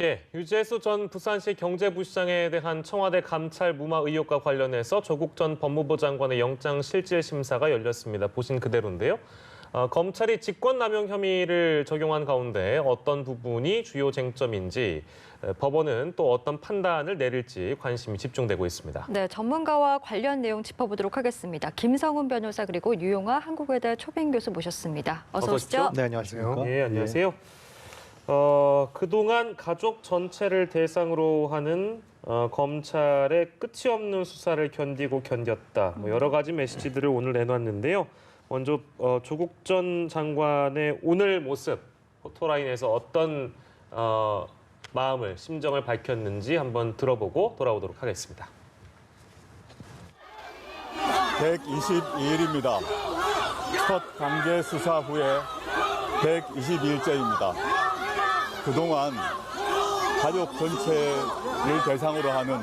예, 유재수 전 부산시 경제부시장에 대한 청와대 감찰 무마 의혹과 관련해서 조국 전 법무부 장관의 영장실질심사가 열렸습니다. 보신 그대로인데요. 검찰이 직권남용 혐의를 적용한 가운데 어떤 부분이 주요 쟁점인지 법원은 또 어떤 판단을 내릴지 관심이 집중되고 있습니다. 네, 전문가와 관련 내용 짚어보도록 하겠습니다. 김성훈 변호사 그리고 유용하 한국외대 초빙 교수 모셨습니다. 어서 오시죠. 네, 안녕하십니까? 예, 안녕하세요. 그동안 가족 전체를 대상으로 하는 검찰의 끝이 없는 수사를 견디고 견뎠다. 여러 가지 메시지들을 오늘 내놨는데요. 먼저 조국 전 장관의 오늘 모습, 포토라인에서 어떤 마음을, 심정을 밝혔는지 한번 들어보고 돌아오도록 하겠습니다. 122일입니다. 첫 강제 수사 후에 122일째입니다. 그동안 가족 전체를 대상으로 하는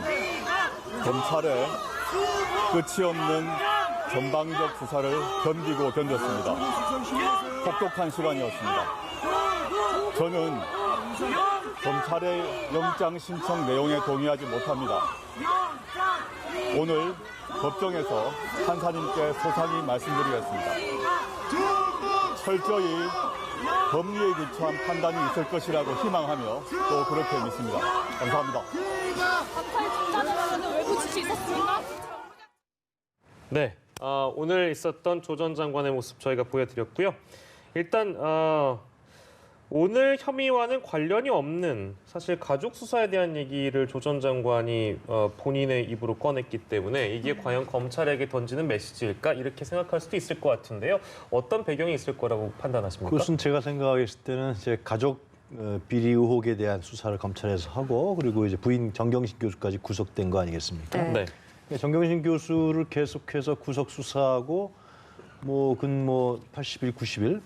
검찰의 끝이 없는 전방적 수사를 견디고 견뎠습니다. 혹독한 시간이었습니다. 저는 검찰의 영장 신청 내용에 동의하지 못합니다. 오늘 법정에서 판사님께 소상히 말씀드리겠습니다. 철저히 법리에 기초한 판단이 있을 것이라고 희망하며 또 그렇게 믿습니다. 감사합니다. 검찰 중단이라는 외부 지시 있었습니까? 네, 오늘 있었던 조 전 장관의 모습 저희가 보여드렸고요. 일단 오늘 혐의와는 관련이 없는 사실 가족 수사에 대한 얘기를 조 전 장관이 본인의 입으로 꺼냈기 때문에 이게 과연 검찰에게 던지는 메시지일까 이렇게 생각할 수도 있을 것 같은데요. 어떤 배경이 있을 거라고 판단하십니까? 그것은 제가 생각했을 때는 이제 가족 비리 의혹에 대한 수사를 검찰에서 하고 그리고 이제 부인 정경심 교수까지 구속된 거 아니겠습니까? 네. 네. 정경심 교수를 계속해서 구속 수사하고 근 80일, 90일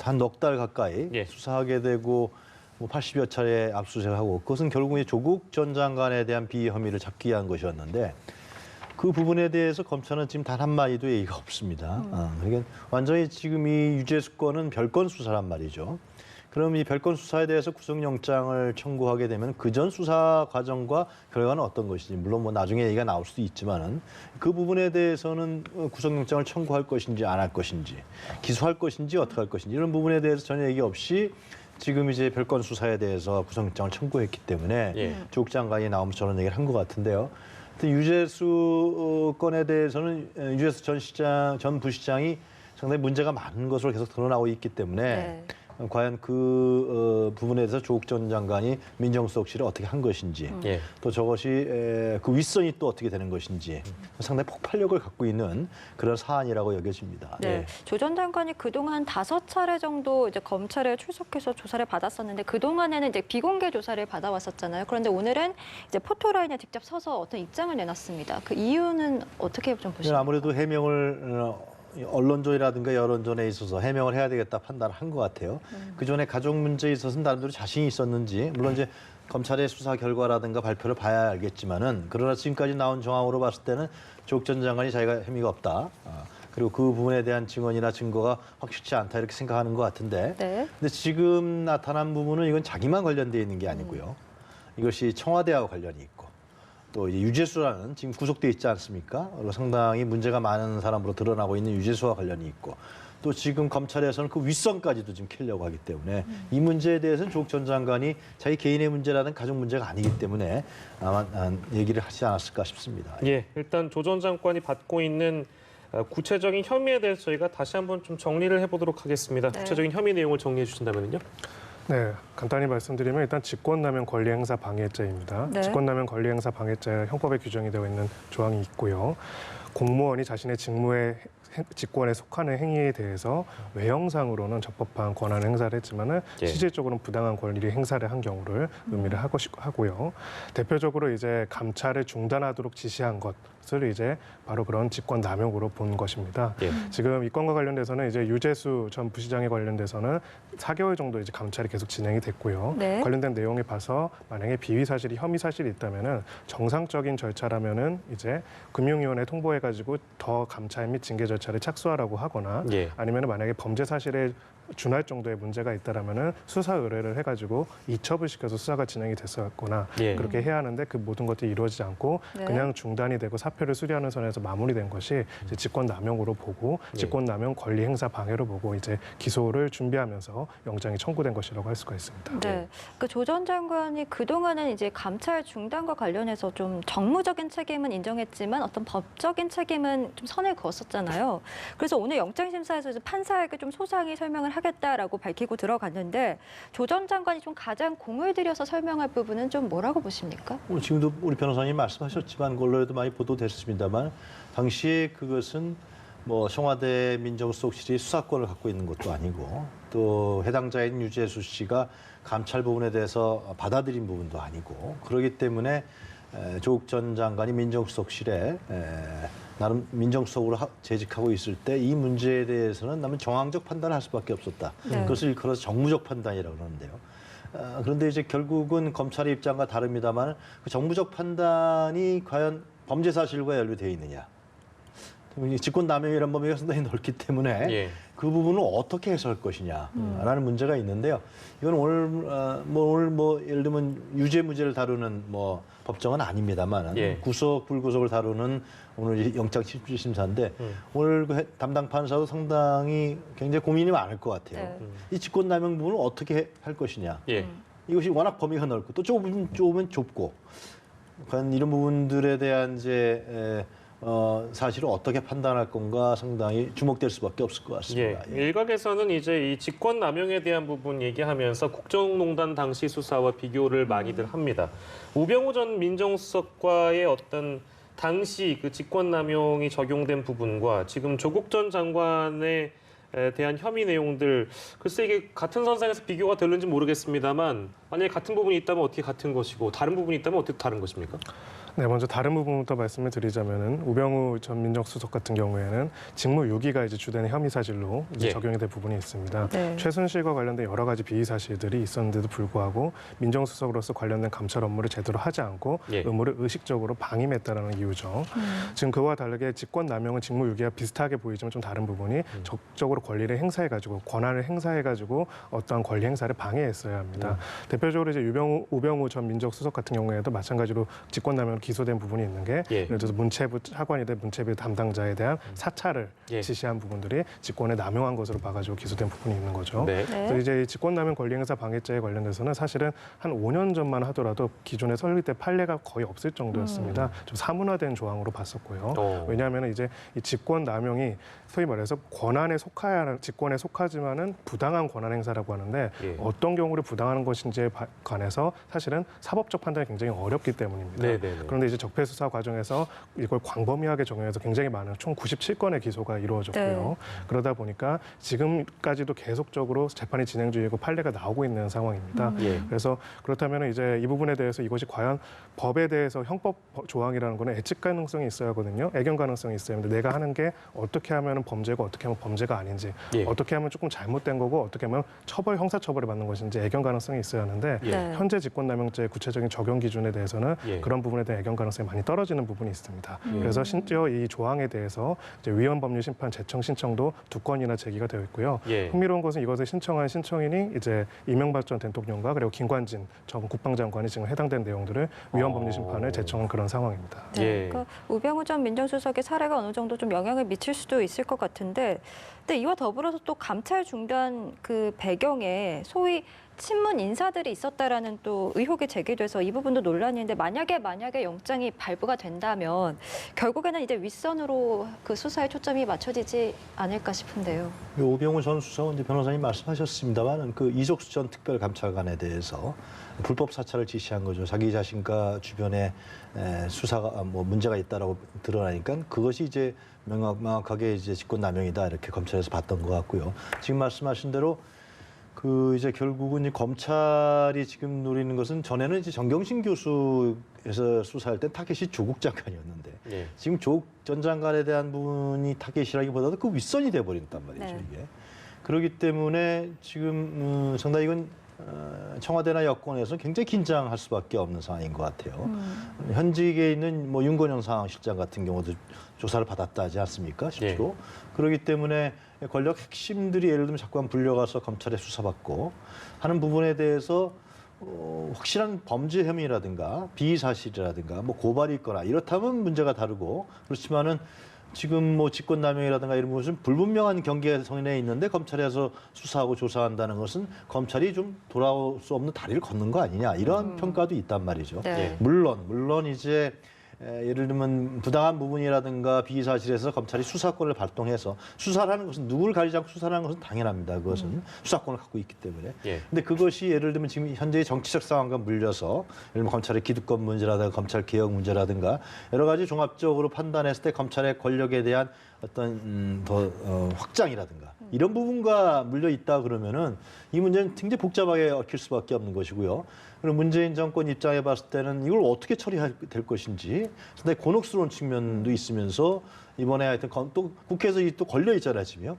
한 넉 달 가까이 예. 수사하게 되고 80여 차례 압수수색을 하고 그것은 결국에 조국 전 장관에 대한 비위 혐의를 잡기 위한 것이었는데 그 부분에 대해서 검찰은 지금 단 한마디도 얘기가 없습니다. 그러니까 완전히 지금 이 유재수 건은 별건 수사란 말이죠. 그럼 이 별건 수사에 대해서 구속영장을 청구하게 되면 그전 수사 과정과 결과는 어떤 것인지 물론 나중에 얘기가 나올 수도 있지만은 그 부분에 대해서는 구속영장을 청구할 것인지 안 할 것인지 기소할 것인지 어떻게 할 것인지 이런 부분에 대해서 전혀 얘기 없이 지금 이제 별건 수사에 대해서 구속영장을 청구했기 때문에 예. 조국 장관이 나오면서 저런 얘기를 한 것 같은데요. 유재수 건에 대해서는 유재수 전 부시장이 상당히 문제가 많은 것으로 계속 드러나고 있기 때문에 네. 과연 그 부분에 대해서 조국 전 장관이 민정수석실을 어떻게 한 것인지 예. 또 저것이 그 윗선이 또 어떻게 되는 것인지 상당히 폭발력을 갖고 있는 그런 사안이라고 여겨집니다. 네. 예. 조 전 장관이 그동안 5차례 정도 이제 검찰에 출석해서 조사를 받았었는데 그동안에는 이제 비공개 조사를 받아왔었잖아요. 그런데 오늘은 이제 포토라인에 직접 서서 어떤 입장을 내놨습니다. 그 이유는 어떻게 좀 보십니까? 아무래도 해명을 언론전이라든가 여론전에 있어서 해명을 해야 되겠다 판단을 한 것 같아요. 그 전에 가족 문제에 있어서는 나름대로 자신이 있었는지 물론 이제 검찰의 수사 결과라든가 발표를 봐야 알겠지만은 그러나 지금까지 나온 정황으로 봤을 때는 조국 전 장관이 자기가 혐의가 없다. 그리고 그 부분에 대한 증언이나 증거가 확실치 않다 이렇게 생각하는 것 같은데. 네. 근데 지금 나타난 부분은 이건 자기만 관련돼 있는 게 아니고요. 이것이 청와대와 관련이 있고. 또 이제 유재수라는 지금 구속돼 있지 않습니까? 상당히 문제가 많은 사람으로 드러나고 있는 유재수와 관련이 있고 또 지금 검찰에서는 그 윗선까지도 지금 캐려고 하기 때문에 이 문제에 대해서는 조국 전 장관이 자기 개인의 문제라는 가족 문제가 아니기 때문에 아마 얘기를 하지 않았을까 싶습니다. 예, 일단 조 전 장관이 받고 있는 구체적인 혐의에 대해서 저희가 다시 한번 좀 정리를 해보도록 하겠습니다. 네. 구체적인 혐의 내용을 정리해 주신다면요. 네, 간단히 말씀드리면 일단 직권남용 권리행사 방해죄입니다. 네. 직권남용 권리행사 방해죄 형법에 규정이 되어 있는 조항이 있고요. 공무원이 자신의 직권에 속하는 행위에 대해서 외형상으로는 적법한 권한을 행사를 했지만은 예. 실질적으로는 부당한 권리를 행사를 한 경우를 의미를 하고요. 대표적으로 이제 감찰을 중단하도록 지시한 것을 이제 바로 그런 직권 남용으로 본 것입니다. 예. 지금 이 건과 관련돼서는 이제 유재수 전 부시장에 관련돼서는 4개월 정도 이제 감찰이 계속 진행이 됐고요. 네. 관련된 내용을 봐서 만약에 비위 사실이 혐의 사실이 있다면은 정상적인 절차라면은 이제 금융위원회 통보해가지고 더 감찰 및 징계 절차를 착수하라고 하거나 예. 아니면 만약에 범죄 사실에 준할 정도의 문제가 있다라면은 수사 의뢰를 해가지고 이첩을 시켜서 수사가 진행이 됐었거나 예. 그렇게 해야 하는데 그 모든 것들이 이루어지지 않고 네. 그냥 중단이 되고 사표를 수리하는 선에서 마무리된 것이 이제 직권남용으로 보고 예. 직권남용 권리 행사 방해로 보고 이제 기소를 준비하면서 영장이 청구된 것이라고 할 수가 있습니다. 네. 그 조 전 장관이 그동안은 이제 감찰 중단과 관련해서 좀 정무적인 책임은 인정했지만 어떤 법적인 책임은 좀 선을 그었었잖아요. 그래서 오늘 영장심사에서 이제 판사에게 좀 소상히 설명을 하겠다라고 밝히고 들어갔는데 조 전 장관이 좀 가장 공을 들여서 설명할 부분은 좀 뭐라고 보십니까? 오늘 지금도 우리 변호사님 말씀하셨지만 언론에도 많이 보도됐습니다만 당시에 그것은 뭐 청와대 민정수석실이 수사권을 갖고 있는 것도 아니고 또 해당자인 유재수 씨가 감찰 부분에 대해서 받아들인 부분도 아니고 그렇기 때문에 조국 전 장관이 민정수석실에 나름 민정수석으로 재직하고 있을 때 이 문제에 대해서는 나는 정황적 판단을 할 수밖에 없었다. 네. 그것을 일컬어서 정무적 판단이라고 그러는데요. 그런데 이제 결국은 검찰의 입장과 다릅니다만 그 정무적 판단이 과연 범죄 사실과 연루되어 있느냐. 직권남용이라는 범위가 상당히 넓기 때문에 예. 그 부분을 어떻게 해석할 것이냐라는 문제가 있는데요. 이건 오늘 예를 들면 유죄 무죄를 다루는 뭐 법정은 아닙니다만 예. 구속 불구속을 다루는 오늘 영장 심사인데 오늘 그 담당 판사도 상당히 굉장히 고민이 많을 것 같아요. 네. 이 직권남용 부분을 어떻게 할 것이냐. 예. 이것이 워낙 범위가 넓고 또 좁으면 좁고 과연 이런 부분들에 대한 이제 사실을 어떻게 판단할 건가 상당히 주목될 수밖에 없을 것 같습니다. 예. 일각에서는 이제 이 직권남용에 대한 부분 얘기하면서 국정농단 당시 수사와 비교를 많이들 합니다. 우병우 전 민정수석과의 어떤 당시 그 직권남용이 적용된 부분과 지금 조국 전 장관에 대한 혐의 내용들 글쎄 이게 같은 선상에서 비교가 되는지 모르겠습니다만 만약에 같은 부분이 있다면 어떻게 같은 것이고 다른 부분이 있다면 어떻게 다른 것입니까? 네, 먼저 다른 부분부터 말씀을 드리자면은 우병우 전 민정수석 같은 경우에는 직무유기가 이제 주된 혐의 사실로 이제 예. 적용이 될 부분이 있습니다. 네. 최순실과 관련된 여러 가지 비위 사실들이 있었는데도 불구하고 민정수석으로서 관련된 감찰 업무를 제대로 하지 않고 예. 의무를 의식적으로 방임했다라는 이유죠. 지금 그와 다르게 직권남용은 직무유기와 비슷하게 보이지만 좀 다른 부분이 적극적으로 권리를 행사해가지고 권한을 행사해가지고 어떠한 권리 행사를 방해했어야 합니다. 대표적으로 이제 우병우 전 민정수석 같은 경우에도 마찬가지로 직권남용 기소된 부분이 있는 게 예. 예를 들어서 문체부 차관이든 문체부 담당자에 대한 사찰을 예. 지시한 부분들이 직권에 남용한 것으로 봐가지고 기소된 부분이 있는 거죠. 네. 그래서 이제 이 직권남용 권리행사 방해죄에 관련돼서는 사실은 한 5년 전만 하더라도 기존의 설립 때 판례가 거의 없을 정도였습니다. 좀 사문화된 조항으로 봤었고요. 왜냐하면 이제 이 직권남용이 소위 말해서 권한에 속해야 하는 직권에 속하지만은 부당한 권한 행사라고 하는데 예. 어떤 경우를 부당한 것인지에 관해서 사실은 사법적 판단이 굉장히 어렵기 때문입니다. 네네네. 그런데 이제 적폐 수사 과정에서 이걸 광범위하게 적용해서 굉장히 많은 총 97건의 기소가 이루어졌고요. 네. 그러다 보니까 지금까지도 계속적으로 재판이 진행 중이고 판례가 나오고 있는 상황입니다. 예. 그래서 그렇다면 이제 이 부분에 대해서 이것이 과연 법에 대해서 형법 조항이라는 거는 예측 가능성이 있어야 하거든요. 애견 가능성이 있어야 하는데 내가 하는 게 어떻게 하면 범죄고 어떻게 하면 범죄가 아닌지 예. 어떻게 하면 조금 잘못된 거고 어떻게 하면 형사처벌을 받는 것인지 애견 가능성이 있어야 하는데 예. 네. 현재 직권남용죄의 구체적인 적용 기준에 대해서는 예. 그런 부분에 대한 애견 가능성이 많이 떨어지는 부분이 있습니다. 그래서 심지어 이 조항에 대해서 이제 위헌법률심판 제청 신청도 2건이나 제기가 되어 있고요. 예. 흥미로운 것은 이것을 신청한 신청인이 이제 이명박 전 대통령과 그리고 김관진 전 국방장관이 지금 해당된 내용들을 위헌법률심판을 제청한 그런 상황입니다. 네, 예. 그러니까 우병우 전 민정수석의 사례가 어느 정도 좀 영향을 미칠 수도 있을 것 같은데, 근데 이와 더불어서 또 감찰 중단 그 배경에 소위 친문 인사들이 있었다라는 또 의혹이 제기돼서 이 부분도 논란인데 만약에 영장이 발부가 된다면 결국에는 이제 윗선으로 그 수사에 초점이 맞춰지지 않을까 싶은데요. 오병우 전 수석은 이제 변호사님 말씀하셨습니다만 그 이석수 전 특별감찰관에 대해서 불법 사찰을 지시한 거죠. 자기 자신과 주변에 수사가 뭐 문제가 있다라고 드러나니까 그것이 이제 명확하게 이제 직권남용이다 이렇게 검찰에서 봤던 것 같고요. 지금 말씀하신 대로 그 이제 결국은 이 검찰이 지금 노리는 것은 전에는 이제 정경심 교수에서 수사할 때 타겟이 조국 장관이었는데 예. 지금 조국 전 장관에 대한 부분이 타겟이라기보다도 그 윗선이 돼버린단 말이죠 네. 이게. 그렇기 때문에 지금 상당히 이건 청와대나 여권에서 굉장히 긴장할 수밖에 없는 상황인 것 같아요. 현직에 있는 뭐 윤건영 상황실장 같은 경우도 조사를 받았다 하지 않습니까? 실제로. 그렇기 때문에 권력 핵심들이 예를 들면 자꾸만 불려가서 검찰에 수사받고 하는 부분에 대해서 확실한 범죄 혐의라든가 비사실이라든가 뭐 고발이 있거나 이렇다면 문제가 다르고 그렇지만은 지금 뭐 직권남용이라든가 이런 것은 불분명한 경계선에 있는데 검찰에서 수사하고 조사한다는 것은 검찰이 좀 돌아올 수 없는 다리를 걷는 거 아니냐 이런 평가도 있단 말이죠. 네. 물론 이제 예를 들면 부당한 부분이라든가 비사실에서 검찰이 수사권을 발동해서 수사를 하는 것은 누구를 가리지 않고 수사를 하는 것은 당연합니다. 그것은 수사권을 갖고 있기 때문에. 근데 그것이 예를 들면 지금 현재의 정치적 상황과 물려서 예를 들면 검찰의 기득권 문제라든가 검찰 개혁 문제라든가 여러 가지 종합적으로 판단했을 때 검찰의 권력에 대한 어떤 더 확장이라든가 이런 부분과 물려 있다 그러면은 이 문제는 굉장히 복잡하게 얽힐 수밖에 없는 것이고요. 그리고 문재인 정권 입장에 봤을 때는 이걸 어떻게 처리할 될 것인지 상당히 곤혹스러운 측면도 있으면서 이번에 하여튼 또 국회에서 또 걸려 있잖아요, 지금.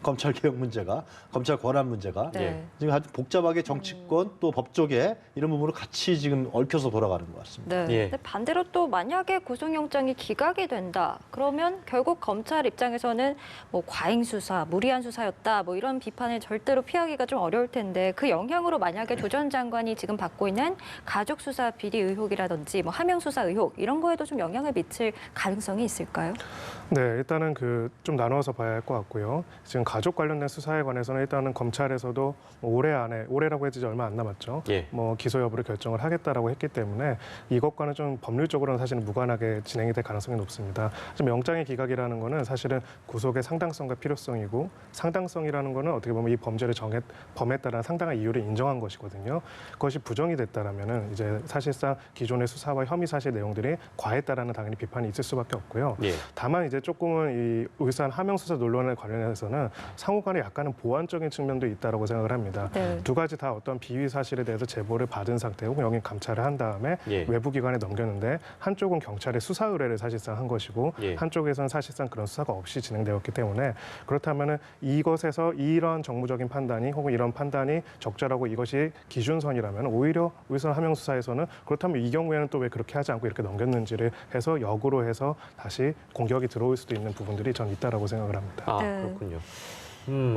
검찰 개혁 문제가, 검찰 권한 문제가 지금 아주 복잡하게 정치권 또 법조계 이런 부분으로 같이 지금 얽혀서 돌아가는 것 같습니다. 근데 반대로 또 만약에 구속영장이 기각이 된다. 그러면 결국 검찰 입장에서는 뭐 과잉 수사, 무리한 수사였다. 뭐 이런 비판을 절대로 피하기가 좀 어려울 텐데 그 영향으로 만약에 조 전 장관이 지금 받고 있는 가족 수사 비리 의혹이라든지 뭐 하명 수사 의혹 이런 거에도 좀 영향을 미칠 가능성이 있을까요? 네, 일단은 좀 나누어서 봐야 할 것 같고요. 지금 가족 관련된 수사에 관해서는 일단은 검찰에서도 올해 안에, 올해라고 해도 이제 얼마 안 남았죠. 뭐 기소 여부를 결정을 하겠다라고 했기 때문에 이것과는 좀 법률적으로는 사실은 무관하게 진행이 될 가능성이 높습니다. 지금 영장의 기각이라는 거는 사실은 구속의 상당성과 필요성이고 상당성이라는 거는 어떻게 보면 이 범죄를 범에 따른 상당한 이유를 인정한 것이거든요. 그것이 부정이 됐다라면은 이제 사실상 기존의 수사와 혐의 사실 내용들이 과했다라는 당연히 비판이 있을 수밖에 없고요. 다만 이제 조금은 이 울산 하명 수사 논란에 관련해서는 상호간에 약간은 보완적인 측면도 있다라고 생각을 합니다. 두 가지 다 어떤 비위 사실에 대해서 제보를 받은 상태고 여기 감찰을 한 다음에 외부 기관에 넘겼는데 한쪽은 경찰의 수사 의뢰를 사실상 한 것이고 한쪽에서는 사실상 그런 수사가 없이 진행되었기 때문에 그렇다면은 이것에서 이런 정무적인 판단이 혹은 이런 판단이 적절하고 이것이 기준선이라면 오히려 울산 하명 수사에서는 그렇다면 이 경우에는 또 왜 그렇게 하지 않고 이렇게 넘겼는지를 해서 역으로 해서 다시 공격이 들어올 수도 있는 부분들이 전 있다라고 생각을 합니다. 그렇군요.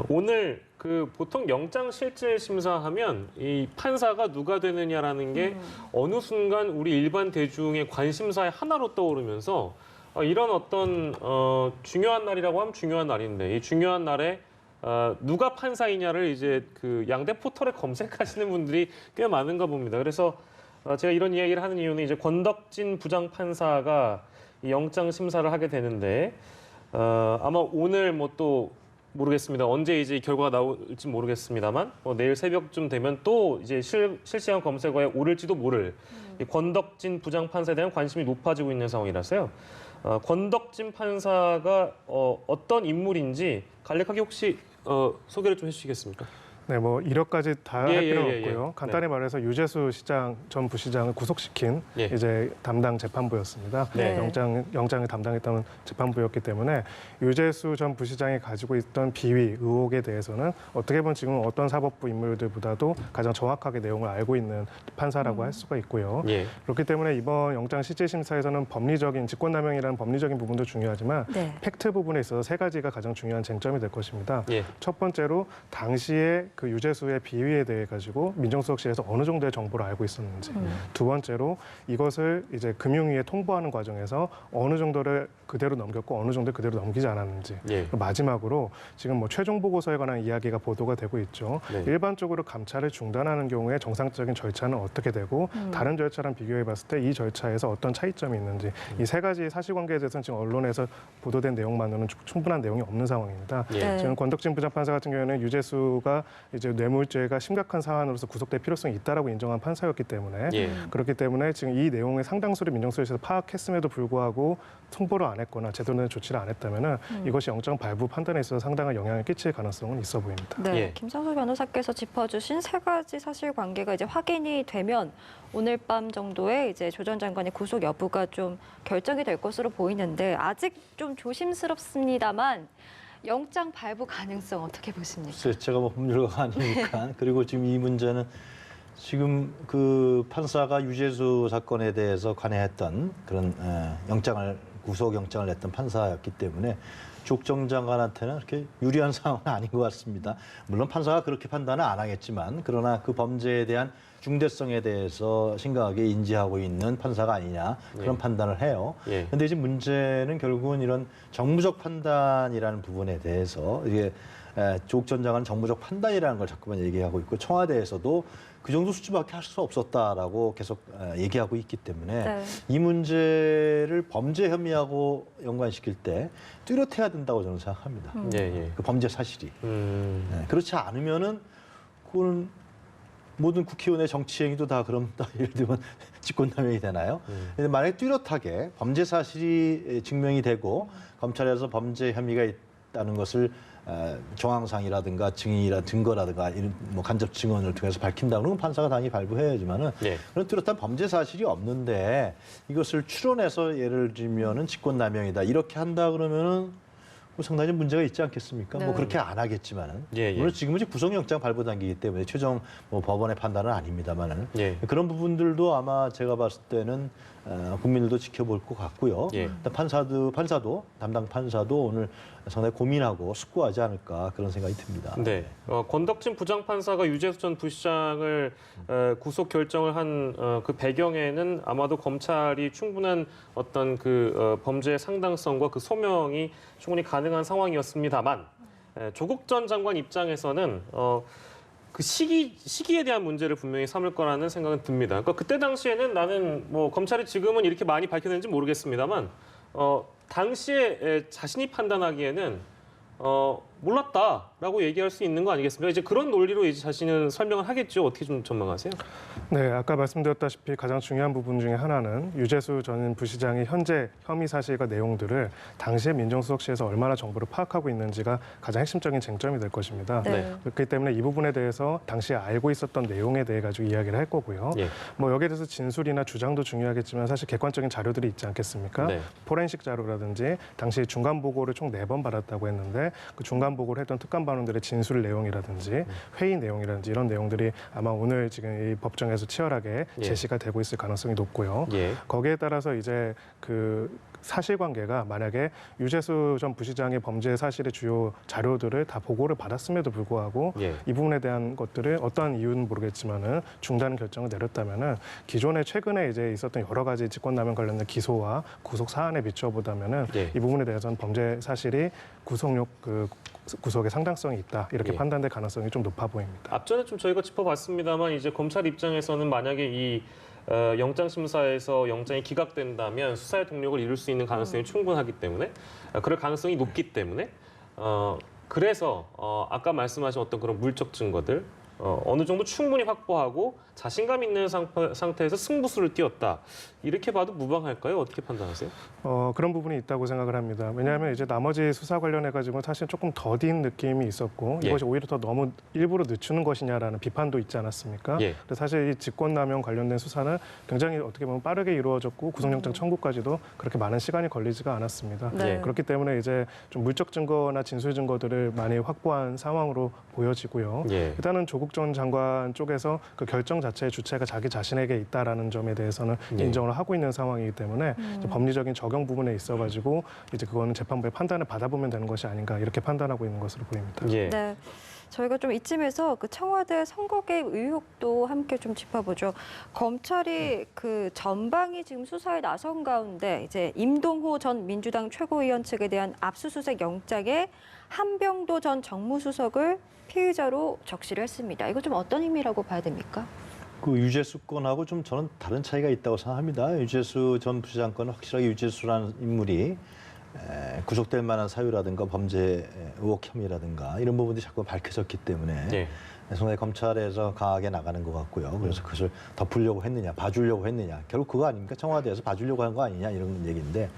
오늘 그 보통 영장 실질 심사하면 이 판사가 누가 되느냐라는 게 어느 순간 우리 일반 대중의 관심사의 하나로 떠오르면서 이런 어떤 중요한 날이라고 하면 중요한 날인데 이 중요한 날에 누가 판사이냐를 이제 그 양대 포털에 검색하시는 분들이 꽤 많은가 봅니다. 그래서 제가 이런 이야기를 하는 이유는 이제 권덕진 부장판사가 이 영장 심사를 하게 되는데 아마 오늘 뭐 또 모르겠습니다. 언제 이제 결과가 나올지 모르겠습니다만 내일 새벽쯤 되면 또 이제 실시간 검색어에 오를지도 모를 이 권덕진 부장판사에 대한 관심이 높아지고 있는 상황이라서요. 권덕진 판사가 어떤 인물인지 간략하게 혹시 소개를 좀 해주시겠습니까? 네, 뭐 이력까지 다 할 필요는 없고요. 간단히 말해서 유재수 전 부시장을 구속시킨 이제 담당 재판부였습니다. 영장을 담당했던 재판부였기 때문에 유재수 전 부시장이 가지고 있던 비위 의혹에 대해서는 어떻게 보면 지금 어떤 사법부 인물들보다도 가장 정확하게 내용을 알고 있는 판사라고 할 수가 있고요. 그렇기 때문에 이번 영장 실질 심사에서는 법리적인 직권남용이라는 법리적인 부분도 중요하지만 팩트 부분에 있어서 세 가지가 가장 중요한 쟁점이 될 것입니다. 첫 번째로 당시에 그 유재수의 비위에 대해 가지고 민정수석실에서 어느 정도의 정보를 알고 있었는지, 두 번째로 이것을 이제 금융위에 통보하는 과정에서 어느 정도를 그대로 넘겼고 어느 정도 그대로 넘기지 않았는지, 마지막으로 지금 뭐 최종 보고서에 관한 이야기가 보도가 되고 있죠. 일반적으로 감찰을 중단하는 경우에 정상적인 절차는 어떻게 되고 다른 절차랑 비교해봤을 때 이 절차에서 어떤 차이점이 있는지 이 세 가지 사실관계에 대해서는 지금 언론에서 보도된 내용만으로는 충분한 내용이 없는 상황입니다. 지금 권덕진 부장판사 같은 경우에는 유재수가 이제 뇌물죄가 심각한 사안으로서 구속될 필요성이 있다라고 인정한 판사였기 때문에 그렇기 때문에 지금 이 내용의 상당수를 민정수석실에서 파악했음에도 불구하고 통보를 안 했거나 제대로 된 조치를 안 했다면은 이것이 영장 발부 판단에 있어서 상당한 영향을 끼칠 가능성은 있어 보입니다. 김상수 변호사께서 짚어주신 세 가지 사실관계가 이제 확인이 되면 오늘 밤 정도에 이제 조 전 장관의 구속 여부가 좀 결정이 될 것으로 보이는데 아직 좀 조심스럽습니다만 영장 발부 가능성 어떻게 보십니까? 글쎄, 제가 뭐 법률가가 아니니까. 그리고 지금 이 문제는 지금 그 판사가 유재수 사건에 대해서 관여했던 그런 구속영장을 냈던 판사였기 때문에 조국 장관한테는 그렇게 유리한 상황은 아닌 것 같습니다. 물론 판사가 그렇게 판단은 안 하겠지만 그러나 그 범죄에 대한 중대성에 대해서 심각하게 인지하고 있는 판사가 아니냐 그런 판단을 해요. 그런데 지금 문제는 결국은 이런 정무적 판단이라는 부분에 대해서 이게 조국 전 장관은 정무적 판단이라는 걸 자꾸만 얘기하고 있고 청와대에서도 그 정도 수준밖에 할 수 없었다라고 계속 얘기하고 있기 때문에 네. 이 문제를 범죄 혐의하고 연관시킬 때 뚜렷해야 된다고 저는 생각합니다. 그 범죄 사실이. 그렇지 않으면은 그거는 모든 국회의원의 정치 행위도 다 그럼 예를 들면 직권남용이 되나요? 근데 만약에 뚜렷하게 범죄 사실이 증명이 되고 검찰에서 범죄 혐의가 있다는 것을 정황상이라든가 증거라든가 이런 뭐 간접 증언을 통해서 밝힌다 그러면 판사가 당연히 발부해야지만은 그런 뚜렷한 범죄 사실이 없는데 이것을 추론해서 예를 들면은 직권남용이다 이렇게 한다 그러면은 뭐 상당히 문제가 있지 않겠습니까? 네. 뭐 그렇게 안 하겠지만은 물론 지금은 이제 구속영장 발부 단계이기 때문에 최종 뭐 법원의 판단은 아닙니다만은 그런 부분들도 아마 제가 봤을 때는 국민들도 지켜볼 것 같고요. 판사도 담당 판사도 오늘 상당히 고민하고 숙고하지 않을까 그런 생각이 듭니다. 네, 권덕진 부장판사가 유재수 전 부시장을 구속 결정을 한 그 배경에는 아마도 검찰이 충분한 어떤 그 범죄의 상당성과 그 소명이 충분히 가능한 상황이었습니다만 조국 전 장관 입장에서는 그 시기에 대한 문제를 분명히 삼을 거라는 생각은 듭니다. 그러니까 그때 당시에는 나는 뭐 검찰이 지금은 이렇게 많이 밝혀내는지 모르겠습니다만 당시에 자신이 판단하기에는 몰랐다라고 얘기할 수 있는 거 아니겠습니까? 이제 그런 논리로 이제 자신은 설명을 하겠죠. 어떻게 좀 전망하세요? 네, 아까 말씀드렸다시피 가장 중요한 부분 중에 하나는 유재수 전 부시장의 현재 혐의 사실과 내용들을 당시에 민정수석실에서 얼마나 정보를 파악하고 있는지가 가장 핵심적인 쟁점이 될 것입니다. 네. 그렇기 때문에 이 부분에 대해서 당시에 알고 있었던 내용에 대해 가지고 이야기를 할 거고요. 뭐 여기에 대해서 진술이나 주장도 중요하겠지만 사실 객관적인 자료들이 있지 않겠습니까? 포렌식 자료라든지 당시 중간 보고를 총 4번 받았다고 했는데 그 중간 보고를 했던 특감반원들의 진술 내용이라든지 회의 내용이라든지 이런 내용들이 아마 오늘 지금 이 법정에서 치열하게 제시가 되고 있을 가능성이 높고요. 거기에 따라서 이제 그 사실관계가 만약에 유재수 전 부시장의 범죄 사실의 주요 자료들을 다 보고를 받았음에도 불구하고 이 부분에 대한 것들을 어떠한 이유는 모르겠지만은 중단 결정을 내렸다면은 기존에 최근에 이제 있었던 여러 가지 직권남용 관련된 기소와 구속 사안에 비춰보다면은 이 부분에 대해서는 범죄 사실이 구속의 상당성이 있다 이렇게 판단될 가능성이 좀 높아 보입니다. 앞전에 좀 저희가 짚어봤습니다만 이제 검찰 입장에서는 만약에 이 영장심사에서 영장이 기각된다면 수사의 동력을 이룰 수 있는 가능성이 충분하기 때문에 그럴 가능성이 높기 때문에 그래서 아까 말씀하신 어떤 그런 물적 증거들 어느 정도 충분히 확보하고 자신감 있는 상태에서 승부수를 띄웠다. 이렇게 봐도 무방할까요? 어떻게 판단하세요? 그런 부분이 있다고 생각을 합니다. 왜냐하면 이제 나머지 수사 관련해가지고 사실 조금 더딘 느낌이 있었고 이것이 오히려 더 너무 일부러 늦추는 것이냐라는 비판도 있지 않았습니까? 근데 사실 이 직권남용 관련된 수사는 굉장히 어떻게 보면 빠르게 이루어졌고 구속영장 청구까지도 그렇게 많은 시간이 걸리지가 않았습니다. 그렇기 때문에 이제 좀 물적 증거나 진술 증거들을 많이 확보한 상황으로 보여지고요. 일단은 조국 전 장관 쪽에서 그 결정 자체의 주체가 자기 자신에게 있다라는 점에 대해서는 인정을 하고 있는 상황이기 때문에 법리적인 적용 부분에 있어가지고 이제 그거는 재판부의 판단을 받아보면 되는 것이 아닌가 이렇게 판단하고 있는 것으로 보입니다. 네. 저희가 좀 이쯤에서 그 청와대 선거개입 의혹도 함께 좀 짚어보죠. 검찰이 그 전방위 지금 수사에 나선 가운데 이제 임동호 전 민주당 최고위원 측에 대한 압수수색 영장에 한병도 전 정무수석을 피의자로 적시를 했습니다. 이거 좀 어떤 의미라고 봐야 됩니까? 그 유재수 건하고 좀 저는 다른 차이가 있다고 생각합니다. 유재수 전 부시장 건은 확실하게 유재수라는 인물이 구속될 만한 사유라든가 범죄 의혹 혐의라든가 이런 부분들이 자꾸 밝혀졌기 때문에 상당히 검찰에서 강하게 나가는 것 같고요. 그래서 그것을 덮으려고 했느냐, 봐주려고 했느냐. 결국 그거 아닙니까? 청와대에서 봐주려고 한 거 아니냐 이런 얘기인데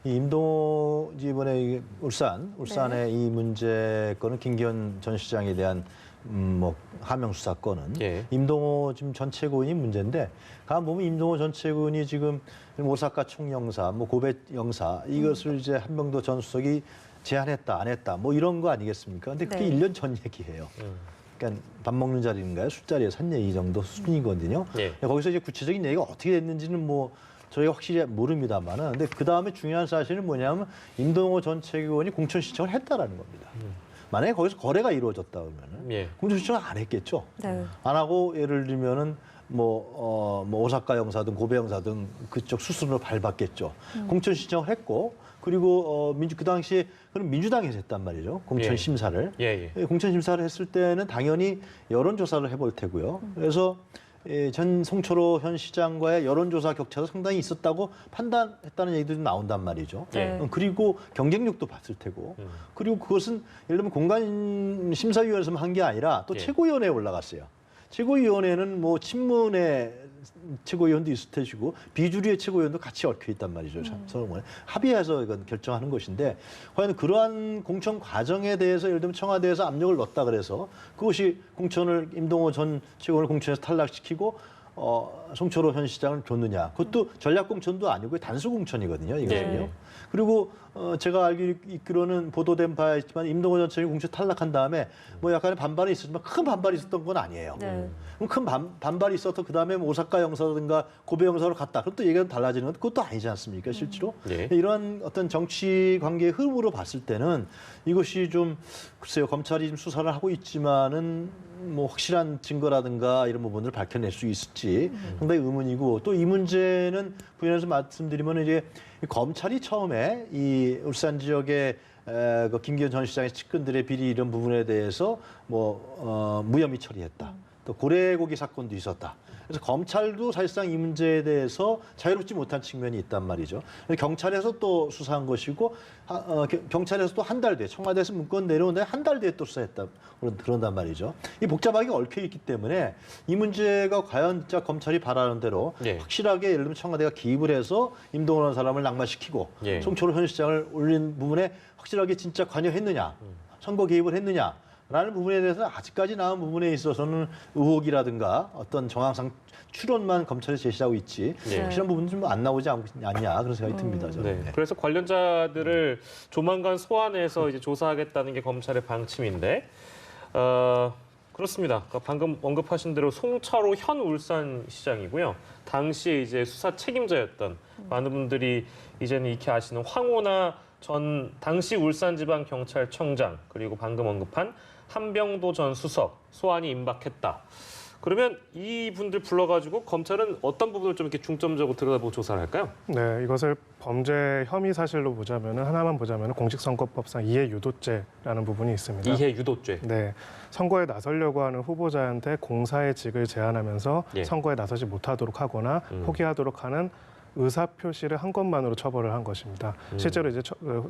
이 임동호 이번에 울산의 이 문제 건은 김기현 전 시장에 대한 뭐 하명 수사건은 임동호 지금 전 최고인이 문제인데 가만 보면 임동호 전 최고인이 지금 오사카 총영사, 뭐 고백 영사 이것을 이제 한병도 전 수석이 제안했다, 안 했다, 뭐 이런 거 아니겠습니까? 근데 그게 네. 1년 전 얘기예요. 그러니까 밥 먹는 자리인가요? 술자리에 산 얘기 정도 수준이거든요. 예. 거기서 이제 구체적인 얘기가 어떻게 됐는지는 뭐 저희가 확실히 모릅니다만은, 근데 그 다음에 중요한 사실은 뭐냐면 임동호 전 최고위원이 공천 신청을 했다라는 겁니다. 만약에 거기서 거래가 이루어졌다 그러면은 예. 공천 신청을 안 했겠죠. 네. 안 하고 예를 들면은 뭐 오사카 영사 등 고베 영사 등 그쪽 수순으로 밟았겠죠. 공천 신청을 했고, 그리고 그 당시에 그럼 민주당에서 했단 말이죠. 공천 예. 심사를. 예, 예. 공천 심사를 했을 때는 당연히 여론조사를 해볼 테고요. 그래서 전 송철호 현 시장과의 여론조사 격차도 상당히 있었다고 판단했다는 얘기도 좀 나온단 말이죠. 예. 그리고 경쟁력도 봤을 테고, 그리고 그것은 예를 들면 공간심사위원회에서만 한 게 아니라 또 예. 최고위원회에 올라갔어요. 최고위원회는 뭐 친문의 최고위원도 있을 테시고 비주류의 최고위원도 같이 얽혀 있단 말이죠. 서로 합의해서 이건 결정하는 것인데, 과연 그러한 공천 과정에 대해서 예를 들면 청와대에서 압력을 넣었다 그래서 그것이 공천을 임동호 전 최고위원을 공천에서 탈락시키고 송철호 현 시장을 줬느냐? 그것도 전략 공천도 아니고 단수 공천이거든요. 이거는요. 네. 그리고 제가 알기로는 보도된 바에 있지만 임동호 전 최고위원 공천 탈락한 다음에 뭐 약간의 반발이 있었지만 큰 반발이 있었던 건 아니에요. 네. 그럼 큰 반발이 있어서 그 다음에 뭐 오사카 영사라든가 고베 영사로 갔다. 그럼 또 얘기가 달라지는 건 그것도 아니지 않습니까, 실제로? 예. 이러한 어떤 정치 관계의 흐름으로 봤을 때는 이것이 좀 글쎄요, 검찰이 좀 수사를 하고 있지만은 뭐 확실한 증거라든가 이런 부분을 밝혀낼 수 있을지 상당히 의문이고, 또 이 문제는 부연해서 말씀드리면 이제 검찰이 처음에 이 울산 지역의 그 김기현 전 시장의 측근들의 비리 이런 부분에 대해서 뭐 무혐의 처리했다. 또 고래고기 사건도 있었다. 그래서 검찰도 사실상 이 문제에 대해서 자유롭지 못한 측면이 있단 말이죠. 경찰에서 또 수사한 것이고, 경찰에서 또 한 달 뒤에 청와대에서 문건 내려온데 한 달 뒤에 또 수사했다. 그런단 말이죠. 이 복잡하게 얽혀 있기 때문에 이 문제가 과연 진짜 검찰이 바라는 대로 예. 확실하게 예를 들면 청와대가 기입을 해서 임동호라는 사람을 낙마시키고 예. 송철호 현 시장을 올린 부분에 확실하게 진짜 관여했느냐, 선거 개입을 했느냐. 라는 부분에 대해서 아직까지 나온 부분에 있어서는 의혹이라든가 어떤 정황상 추론만 검찰이 제시하고 있지, 네. 확실한 부분은 좀 안 나오지 않냐 그런 생각이 듭니다. 저는. 네. 그래서 관련자들을 조만간 소환해서 이제 조사하겠다는 게 검찰의 방침인데, 그렇습니다. 그러니까 방금 언급하신 대로 송철호 현 울산시장이고요. 당시에 이제 수사 책임자였던 많은 분들이 이제는 익히 아시는 황호나 전 당시 울산지방경찰청장, 그리고 방금 언급한 한병도 전 수석 소환이 임박했다. 그러면 이 분들 불러가지고 검찰은 어떤 부분을 좀 이렇게 중점적으로 들여다보고 조사를 할까요? 네, 이것을 범죄 혐의 사실로 보자면은 하나만 보자면은 공직선거법상 이해 유도죄라는 부분이 있습니다. 이해 유도죄. 네, 선거에 나서려고 하는 후보자한테 공사의 직을 제안하면서 예. 선거에 나서지 못하도록 하거나 포기하도록 하는 의사 표시를 한 것만으로 처벌을 한 것입니다. 실제로 이제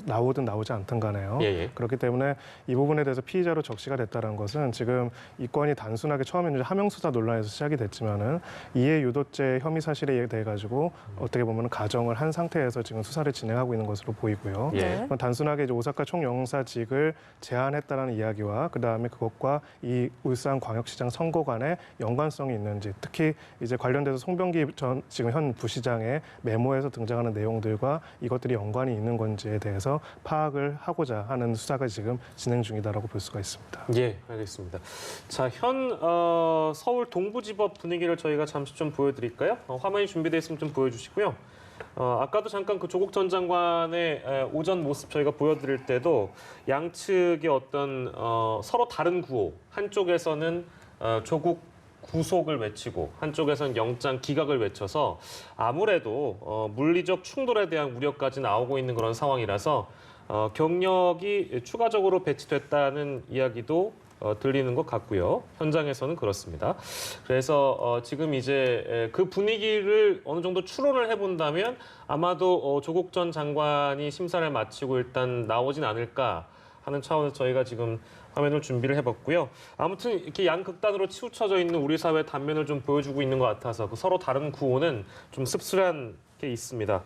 나오든 나오지 않든 간에요. 예, 예. 그렇기 때문에 이 부분에 대해서 피의자로 적시가 됐다는 것은 지금 이 건이 단순하게 처음에는 하명 수사 논란에서 시작이 됐지만은 이해 유도죄 혐의 사실에 대해 가지고 어떻게 보면 가정을 한 상태에서 지금 수사를 진행하고 있는 것으로 보이고요. 예. 그건 단순하게 이제 오사카 총영사직을 제안했다는 이야기와 그 다음에 그것과 이 울산광역시장 선거 간의 연관성이 있는지, 특히 이제 관련돼서 송병기 전 지금 현 부시장의 메모에서 등장하는 내용들과 이것들이 연관이 있는 건지에 대해서 파악을 하고자 하는 수사가 지금 진행 중이다라고 볼 수가 있습니다. 예, 알겠습니다. 자, 현 서울 동부지법 분위기를 저희가 잠시 좀 보여드릴까요? 화면이 준비되어 있으면 좀 보여주시고요. 아까도 잠깐 그 조국 전 장관의 오전 모습 저희가 보여드릴 때도 양측의 어떤 서로 다른 구호, 한쪽에서는 조국 구속을 외치고 한쪽에서는 영장 기각을 외쳐서 아무래도 물리적 충돌에 대한 우려까지 나오고 있는 그런 상황이라서 경력이 추가적으로 배치됐다는 이야기도 들리는 것 같고요. 현장에서는 그렇습니다. 그래서 지금 이제 그 분위기를 어느 정도 추론을 해본다면 아마도 조국 전 장관이 심사를 마치고 일단 나오진 않을까 하는 차원에서 저희가 지금 화면을 준비를 해봤고요. 아무튼 이렇게 양극단으로 치우쳐져 있는 우리 사회의 단면을 좀 보여주고 있는 것 같아서 그 서로 다른 구호는 좀 씁쓸한 게 있습니다.